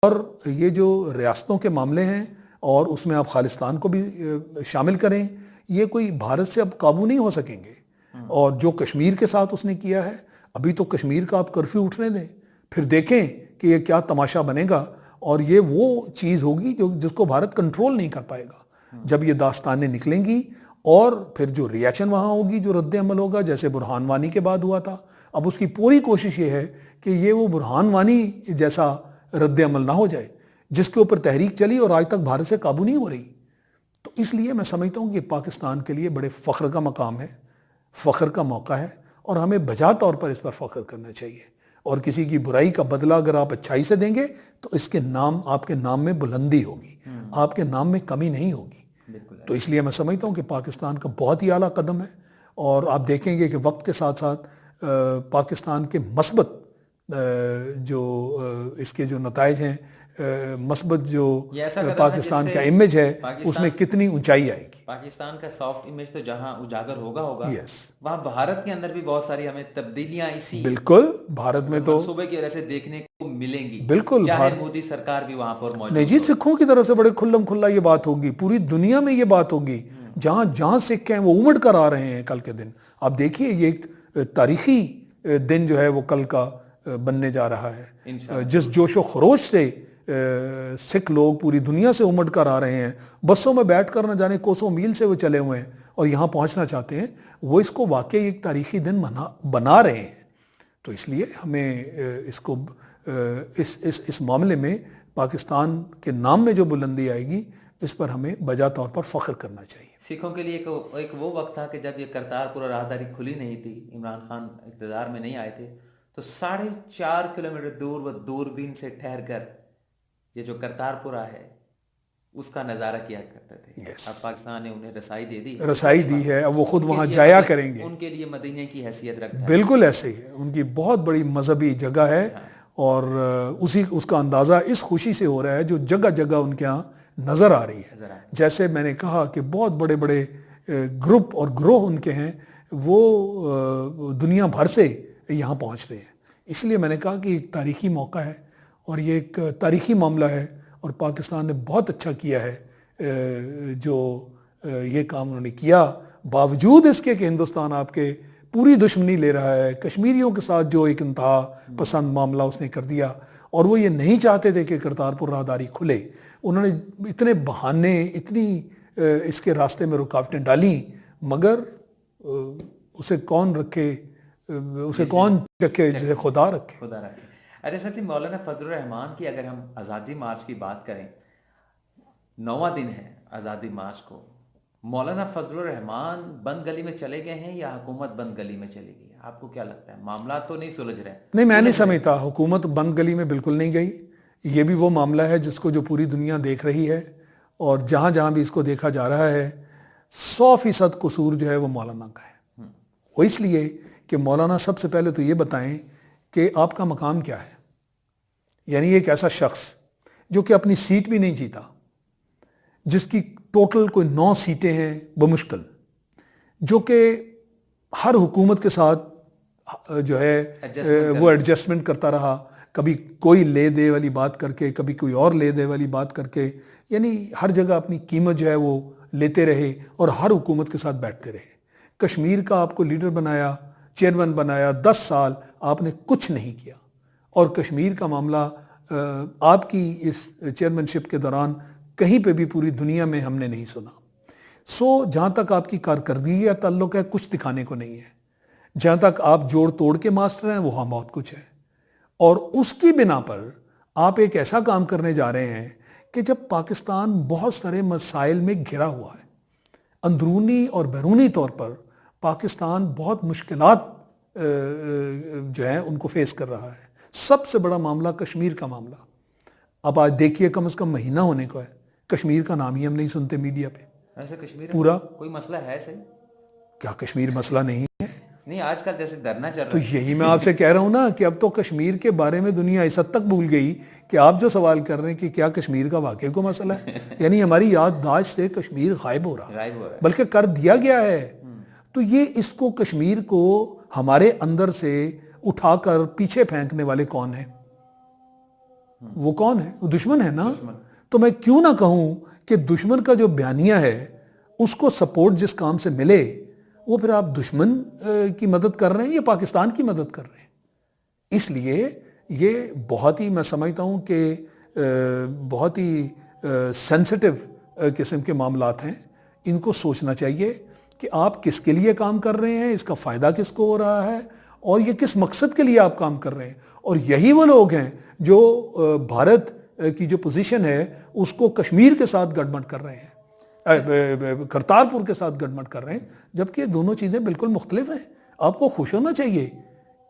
اور یہ جو ریاستوں کے معاملے ہیں اور اس میں آپ خالصتان کو بھی شامل کریں، یہ کوئی بھارت سے اب قابو نہیں ہو سکیں گے۔ اور جو کشمیر کے ساتھ اس نے کیا ہے، ابھی تو کشمیر کا آپ کرفیو اٹھنے دیں، پھر دیکھیں کہ یہ کیا تماشا بنے گا، اور یہ وہ چیز ہوگی جس کو بھارت کنٹرول نہیں کر پائے گا جب یہ داستانیں نکلیں گی۔ اور پھر جو ریاکشن وہاں ہوگی، جو رد عمل ہوگا، جیسے برہان وانی کے بعد ہوا تھا، اب اس کی پوری کوشش یہ ہے کہ یہ وہ برہان وانی جیسا رد عمل نہ ہو جائے جس کے اوپر تحریک چلی اور آج تک بھارت سے قابو نہیں ہو رہی۔ تو اس لیے میں سمجھتا ہوں کہ پاکستان کے لیے بڑے فخر کا مقام ہے، فخر کا موقع ہے، اور ہمیں بجا طور پر اس پر فخر کرنا چاہیے۔ اور کسی کی برائی کا بدلہ اگر آپ اچھائی سے دیں گے تو اس کے نام، آپ کے نام میں بلندی ہوگی، آپ کے نام میں کمی نہیں ہوگی۔ تو اس لیے میں سمجھتا ہوں کہ پاکستان کا بہت ہی اعلیٰ قدم ہے، اور آپ دیکھیں گے کہ وقت کے ساتھ ساتھ پاکستان کے مثبت جو اس کے جو نتائج ہیں، مثبت جو پاکستان کا امیج ہے، اس میں کتنی اونچائی آئے گی۔ پاکستان کا سافٹ امیج تو جہاں اجاگر ہوگا وہاں بھارت کے اندر بھی بہت ساری ہمیں تبدیلیاں اسی بالکل بھارت میں تو منصوبے کی وجہ سے دیکھنے کو ملیں گی، بالکل، چاہے مودی سرکار بھی وہاں پر موجود نہیں جی، سکھوں کی طرف سے بڑے کھلم کھلا یہ بات ہوگی، پوری دنیا میں یہ بات ہوگی، جہاں جہاں سکھ ہیں وہ امڑ کر آ رہے ہیں کل کے دن۔ آپ دیکھیے یہ ایک تاریخی دن جو ہے وہ کل کا بننے جا رہا ہے، جس جوش و خروش سے سکھ لوگ پوری دنیا سے امڑ کر آ رہے ہیں، بسوں میں بیٹھ کر نہ جانے کوسوں میل سے وہ چلے ہوئے ہیں اور یہاں پہنچنا چاہتے ہیں، وہ اس کو واقعی ایک تاریخی دن بنا رہے ہیں۔ تو اس لیے ہمیں اس کو اس معاملے میں پاکستان کے نام میں جو بلندی آئے گی، اس پر ہمیں بجا طور پر فخر کرنا چاہیے۔ سکھوں کے لیے ایک وہ وقت تھا کہ جب یہ کرتارپور راہداری کھلی نہیں تھی، عمران خان اقتدار میں نہیں آئے تھے، تو 4.5 کلومیٹر دور وہ دوربین سے ٹھہر کر یہ جو کرتارپورہ ہے اس کا نظارہ کیا کرتے تھے۔ اب پاکستان نے انہیں رسائی دی ہے، اب وہ خود وہاں جایا کریں گے، ان کے لیے مدینے کی حیثیت رکھتا ہے۔ بالکل ایسے ہی ہے، ان کی بہت بڑی مذہبی جگہ ہے، اور اس کا اندازہ اس خوشی سے ہو رہا ہے جو جگہ جگہ ان کے ہاں نظر آ رہی ہے۔ جیسے میں نے کہا کہ بہت بڑے بڑے گروپ اور گروہ ان کے ہیں، وہ دنیا بھر سے یہاں پہنچ رہے ہیں۔ اس لیے میں نے کہا کہ ایک تاریخی موقع ہے، اور یہ ایک تاریخی معاملہ ہے، اور پاکستان نے بہت اچھا کیا ہے جو یہ کام انہوں نے کیا، باوجود اس کے کہ ہندوستان آپ کے پوری دشمنی لے رہا ہے، کشمیریوں کے ساتھ جو ایک انتہا پسند معاملہ اس نے کر دیا، اور وہ یہ نہیں چاہتے تھے کہ کرتارپور راہداری کھلے۔ انہوں نے اتنے بہانے، اتنی اس کے راستے میں رکاوٹیں ڈالیں، مگر اسے کون رکھے، اسے کون رکھے جسے خدا رکھے۔ ارے سر جی، مولانا فضل الرحمان کی اگر ہم آزادی مارچ کی بات کریں، 9واں دن ہے آزادی مارچ کو، مولانا فضل الرحمان بند گلی میں چلے گئے ہیں یا حکومت بند گلی میں چلی گئی؟ آپ کو کیا لگتا ہے؟ معاملات تو نہیں سلجھ رہے؟ نہیں، میں نہیں سمجھتا حکومت بند گلی میں بالکل نہیں گئی۔ یہ بھی وہ معاملہ ہے جس کو جو پوری دنیا دیکھ رہی ہے، اور جہاں جہاں بھی اس کو دیکھا جا رہا ہے، 100% قصور جو ہے وہ مولانا کا ہے۔ وہ اس لیے کہ مولانا سب سے پہلے تو یہ بتائیں کہ آپ کا مقام کیا ہے۔ یعنی ایک ایسا شخص جو کہ اپنی سیٹ بھی نہیں جیتا، جس کی ٹوٹل کوئی 9 سیٹیں ہیں بمشکل، جو کہ ہر حکومت کے ساتھ جو ہے وہ ایڈجسٹمنٹ کرتا رہا، کبھی کوئی لے دے والی بات کر کے، کبھی کوئی اور لے دے والی بات کر کے، یعنی ہر جگہ اپنی قیمت جو ہے وہ لیتے رہے، اور ہر حکومت کے ساتھ بیٹھتے رہے۔ کشمیر کا آپ کو لیڈر بنایا، چیئرمین بنایا، 10 سال آپ نے کچھ نہیں کیا، اور کشمیر کا معاملہ آپ کی اس چیئرمین شپ کے دوران کہیں پہ بھی پوری دنیا میں ہم نے نہیں سنا۔ جہاں تک آپ کی کارکردگی کا تعلق ہے، کچھ دکھانے کو نہیں ہے۔ جہاں تک آپ جوڑ توڑ کے ماسٹر ہیں، وہاں بہت کچھ ہے، اور اس کی بنا پر آپ ایک ایسا کام کرنے جا رہے ہیں کہ جب پاکستان بہت سارے مسائل میں گھرا ہوا ہے، اندرونی اور بیرونی طور پر پاکستان بہت مشکلات جو ہیں ان کو فیس کر رہا ہے۔ سب سے بڑا معاملہ کشمیر کا معاملہ، اب آج دیکھیے کم از کم مہینہ ہونے کو ہے، کشمیر کا نام ہی ہم نہیں سنتے میڈیا پہ۔ ایسے کشمیر پورا کوئی مسئلہ ہے صحیح؟ کیا کشمیر مسئلہ نہیں ہے؟ نہیں، آج کل جیسے دھرنا چل رہا ہے، تو یہی میں آپ سے کہہ رہا ہوں نا کہ اب تو کشمیر کے بارے میں دنیا اس حد تک بھول گئی کہ آپ جو سوال کر رہے ہیں کہ کیا کشمیر کا واقعی کو مسئلہ ہے، یعنی ہماری یادداشت سے کشمیر غائب ہو رہا ہے، بلکہ کر دیا گیا ہے۔ تو یہ اس کو کشمیر کو ہمارے اندر سے اٹھا کر پیچھے پھینکنے والے کون ہیں؟ وہ کون ہے؟ وہ دشمن ہے نا. تو میں کیوں نہ کہوں کہ دشمن کا جو بیانیہ ہے اس کو سپورٹ جس کام سے ملے وہ پھر آپ دشمن کی مدد کر رہے ہیں یا پاکستان کی مدد کر رہے ہیں. اس لیے یہ بہت ہی میں سمجھتا ہوں کہ بہت ہی سینسٹیو قسم کے معاملات ہیں. ان کو سوچنا چاہیے کہ آپ کس کے لیے کام کر رہے ہیں, اس کا فائدہ کس کو ہو رہا ہے, اور یہ کس مقصد کے لیے آپ کام کر رہے ہیں. اور یہی وہ لوگ ہیں جو بھارت کی جو پوزیشن ہے اس کو کشمیر کے ساتھ گڑبڑ کر رہے ہیں, کرتارپور کے ساتھ گڑبڑ کر رہے ہیں, جبکہ دونوں چیزیں بالکل مختلف ہیں. آپ کو خوش ہونا چاہیے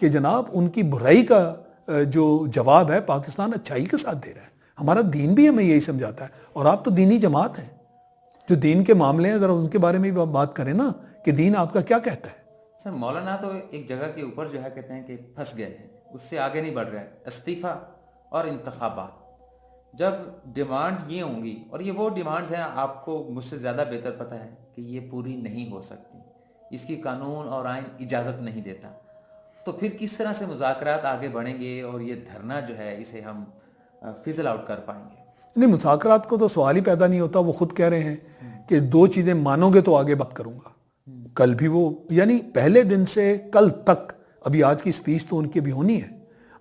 کہ جناب ان کی برائی کا جو جواب ہے پاکستان اچھائی کے ساتھ دے رہا ہے. ہمارا دین بھی ہمیں یہی سمجھاتا ہے, اور آپ تو دینی جماعت ہیں جو دین کے معاملے ہیں, ذرا ان کے بارے میں بھی بات کریں نا کہ دین آپ کا کیا کہتا ہے. سر مولانا تو ایک جگہ کے اوپر جو ہے کہتے ہیں کہ پھنس گئے ہیں, اس سے آگے نہیں بڑھ رہے ہیں. استعفیٰ اور انتخابات, جب ڈیمانڈ یہ ہوں گی, اور یہ وہ ڈیمانڈز ہیں آپ کو مجھ سے زیادہ بہتر پتہ ہے کہ یہ پوری نہیں ہو سکتی, اس کی قانون اور آئین اجازت نہیں دیتا, تو پھر کس طرح سے مذاکرات آگے بڑھیں گے اور یہ دھرنا جو ہے اسے ہم فزل آؤٹ کر پائیں گے؟ نہیں, مذاکرات کو تو سوال ہی پیدا نہیں ہوتا. وہ خود کہہ رہے ہیں کہ دو چیزیں مانو گے تو آگے بات کروں گا. کل بھی وہ یعنی پہلے دن سے کل تک, ابھی آج کی سپیچ تو ان کی بھی ہونی ہے,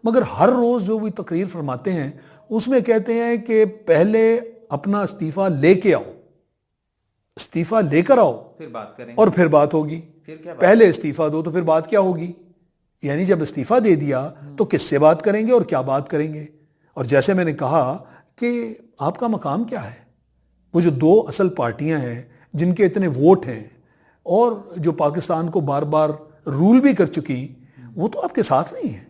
مگر ہر روز جو بھی تقریر فرماتے ہیں اس میں کہتے ہیں کہ پہلے اپنا استعفیٰ لے کے آؤ, استعفیٰ لے کر آؤ پھر بات کریں اور پھر بات ہوگی. پھر کیا پہلے استعفیٰ دو تو پھر بات کیا ہوگی. یعنی جب استعفیٰ دے دیا تو کس سے بات کریں گے اور کیا بات کریں گے. اور جیسے میں نے کہا کہ آپ کا مقام کیا ہے, وہ جو دو اصل پارٹیاں ہیں جن کے اتنے ووٹ ہیں اور جو پاکستان کو بار بار رول بھی کر چکی, وہ تو آپ کے ساتھ نہیں ہیں.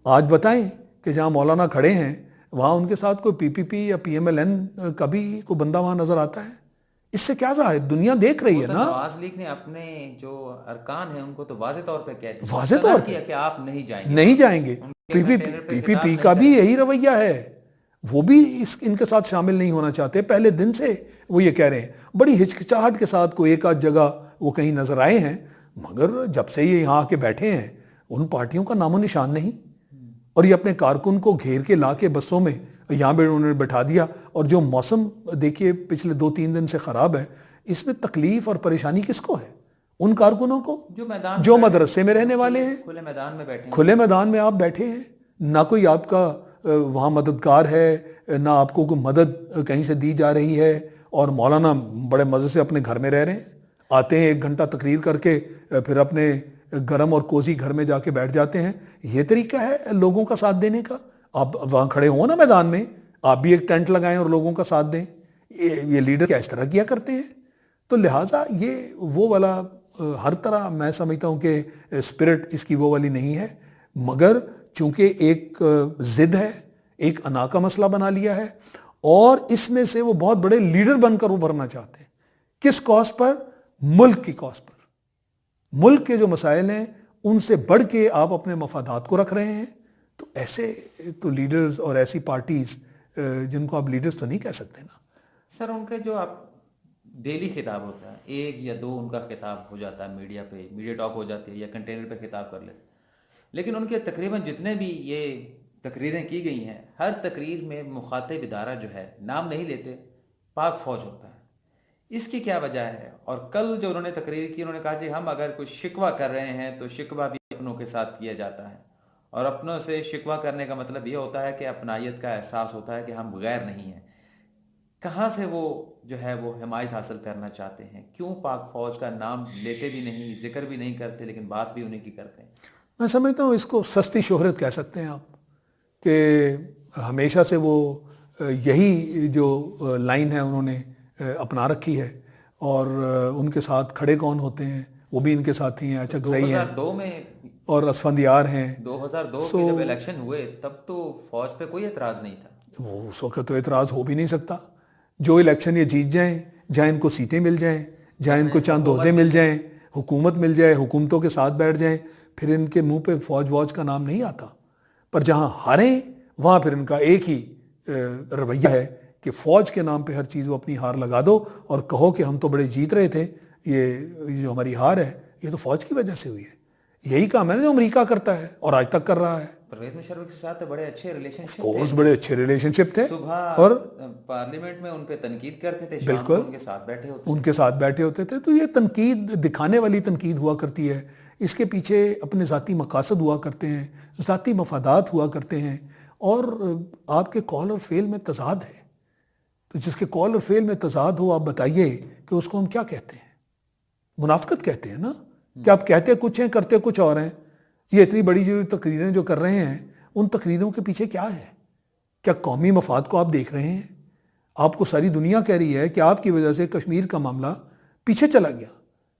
آج بتائیں کہ جہاں مولانا کھڑے ہیں وہاں ان کے ساتھ کوئی پی پی پی یا پی ایم ایل این کا بھی کوئی بندہ وہاں نظر آتا ہے؟ اس سے کیا ظاہر, دنیا دیکھ رہی ہے نا. نواز لیگ نے اپنے جو ارکان ہیں ان کو تو واضح طور پہ کہہ دیا, واضح طور پہ کہ آپ نہیں جائیں گے, نہیں جائیں گے. پی پی پی کا بھی یہی رویہ ہے, وہ بھی ان کے ساتھ شامل نہیں ہونا چاہتے. پہلے دن سے وہ یہ کہہ رہے ہیں, بڑی ہچکچاہٹ کے ساتھ کوئی ایک آدھ جگہ وہ کہیں نظر آئے ہیں, مگر جب سے یہ یہاں آ کے بیٹھے ہیں ان پارٹیوں کا نام و نشان نہیں. اور یہ اپنے کارکن کو گھیر کے لا کے بسوں میں یہاں پہ انہوں نے بٹھا دیا. اور جو موسم دیکھیے پچھلے 2-3 دن سے خراب ہے, اس میں تکلیف اور پریشانی کس کو ہے؟ ان کارکنوں کو جو مدرسے میں رہنے والے ہیں, کھلے میدان میں بیٹھے, کھلے میدان میں آپ بیٹھے ہیں. نہ کوئی آپ کا وہاں مددگار ہے, نہ آپ کو کوئی مدد کہیں سے دی جا رہی ہے, اور مولانا بڑے مزے سے اپنے گھر میں رہ رہے ہیں. آتے ہیں 1 گھنٹہ تقریر کر کے پھر اپنے گرم اور کوزی گھر میں جا کے بیٹھ جاتے ہیں. یہ طریقہ ہے لوگوں کا ساتھ دینے کا؟ آپ وہاں کھڑے ہوں نا میدان میں, آپ بھی ایک ٹینٹ لگائیں اور لوگوں کا ساتھ دیں. یہ لیڈر کیا اس طرح کیا کرتے ہیں؟ تو لہٰذا یہ وہ والا ہر طرح میں سمجھتا ہوں کہ اسپرٹ اس کی وہ والی نہیں ہے, مگر چونکہ ایک ضد ہے, ایک انا کا مسئلہ بنا لیا ہے, اور اس میں سے وہ بہت بڑے لیڈر بن کر ابھرنا چاہتے ہیں. کس کاز پر؟ ملک کی کاز پر. ملک کے جو مسائل ہیں ان سے بڑھ کے آپ اپنے مفادات کو رکھ رہے ہیں. تو ایسے تو لیڈرز اور ایسی پارٹیز جن کو آپ لیڈرز تو نہیں کہہ سکتے نا. سر ان کے جو آپ ڈیلی خطاب ہوتا ہے, 1 یا 2 ان کا خطاب ہو جاتا ہے میڈیا پہ, میڈیا ٹاک ہو جاتی ہے یا کنٹینر پہ خطاب کر لیتے, لیکن ان کے تقریباً جتنے بھی یہ تقریریں کی گئی ہیں ہر تقریر میں مخاطب ادارہ جو ہے نام نہیں لیتے, پاک فوج ہوتا ہے. اس کی کیا وجہ ہے؟ اور کل جو انہوں نے تقریر کی انہوں نے کہا جی ہم اگر کوئی شکوہ کر رہے ہیں تو شکوہ بھی اپنوں کے ساتھ کیا جاتا ہے, اور اپنوں سے شکوہ کرنے کا مطلب یہ ہوتا ہے کہ اپنائیت کا احساس ہوتا ہے کہ ہم غیر نہیں ہیں. کہاں سے وہ جو ہے وہ حمایت حاصل کرنا چاہتے ہیں؟ کیوں پاک فوج کا نام لیتے بھی نہیں, ذکر بھی نہیں کرتے, لیکن بات بھی انہیں کی کرتے ہیں؟ میں سمجھتا ہوں اس کو سستی شہرت کہہ سکتے ہیں آپ, کہ ہمیشہ سے وہ یہی جو لائن ہے انہوں نے اپنا رکھی ہے, اور ان کے ساتھ کھڑے کون ہوتے ہیں وہ بھی ان کے ساتھی ہیں, اچکزئی ہیں 2002 میں اور اسفندیار ہیں. 2002 کے جب الیکشن ہوئے تب تو فوج پہ کوئی اعتراض نہیں تھا. وہ اس وقت تو اعتراض ہو بھی نہیں سکتا. جو الیکشن یہ جیت جائیں, جہاں ان کو سیٹیں مل جائیں, جہاں ان کو چند عہدے مل جائیں, حکومت مل جائے, حکومتوں کے ساتھ بیٹھ جائیں, پھر ان کے منہ پہ فوج ووج کا نام نہیں آتا. پر جہاں ہاریں وہاں پھر ان کا ایک ہی رویہ ہے کہ فوج کے نام پہ ہر چیز وہ اپنی ہار لگا دو اور کہو کہ ہم تو بڑے جیت رہے تھے, یہ جو ہماری ہار ہے یہ تو فوج کی وجہ سے ہوئی ہے. یہی کام ہے نا جو امریکہ کرتا ہے اور آج تک کر رہا ہے. پرویز مشرف کے ساتھ بڑے اچھے ریلیشنشپ کورس بڑے اچھے ریلیشن شپ تھے صبح اور پارلیمنٹ میں ان پہ تنقید کرتے تھے, شام کو ان کے ساتھ بیٹھے ہوتے ان کے ساتھ بیٹھے ہوتے تھے. تو یہ تنقید دکھانے والی تنقید ہوا کرتی ہے, اس کے پیچھے اپنے ذاتی مقاصد ہوا کرتے ہیں, ذاتی مفادات ہوا کرتے ہیں, اور آپ کے قول اور فعل میں تضاد ہے. تو جس کے قول اور فعل میں تضاد ہو, آپ بتائیے کہ اس کو ہم کیا کہتے ہیں؟ منافقت کہتے ہیں نا, کہ آپ کہتے کچھ ہیں کرتے کچھ اور ہیں. یہ اتنی بڑی جو تقریریں جو کر رہے ہیں, ان تقریروں کے پیچھے کیا ہے؟ کیا قومی مفاد کو آپ دیکھ رہے ہیں؟ آپ کو ساری دنیا کہہ رہی ہے کہ آپ کی وجہ سے کشمیر کا معاملہ پیچھے چلا گیا.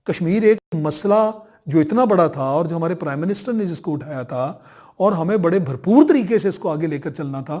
کشمیر ایک مسئلہ جو اتنا بڑا تھا, اور جو ہمارے پرائم منسٹر نے جس کو اٹھایا تھا, اور ہمیں بڑے بھرپور طریقے سے اس کو آگے لے کر چلنا تھا,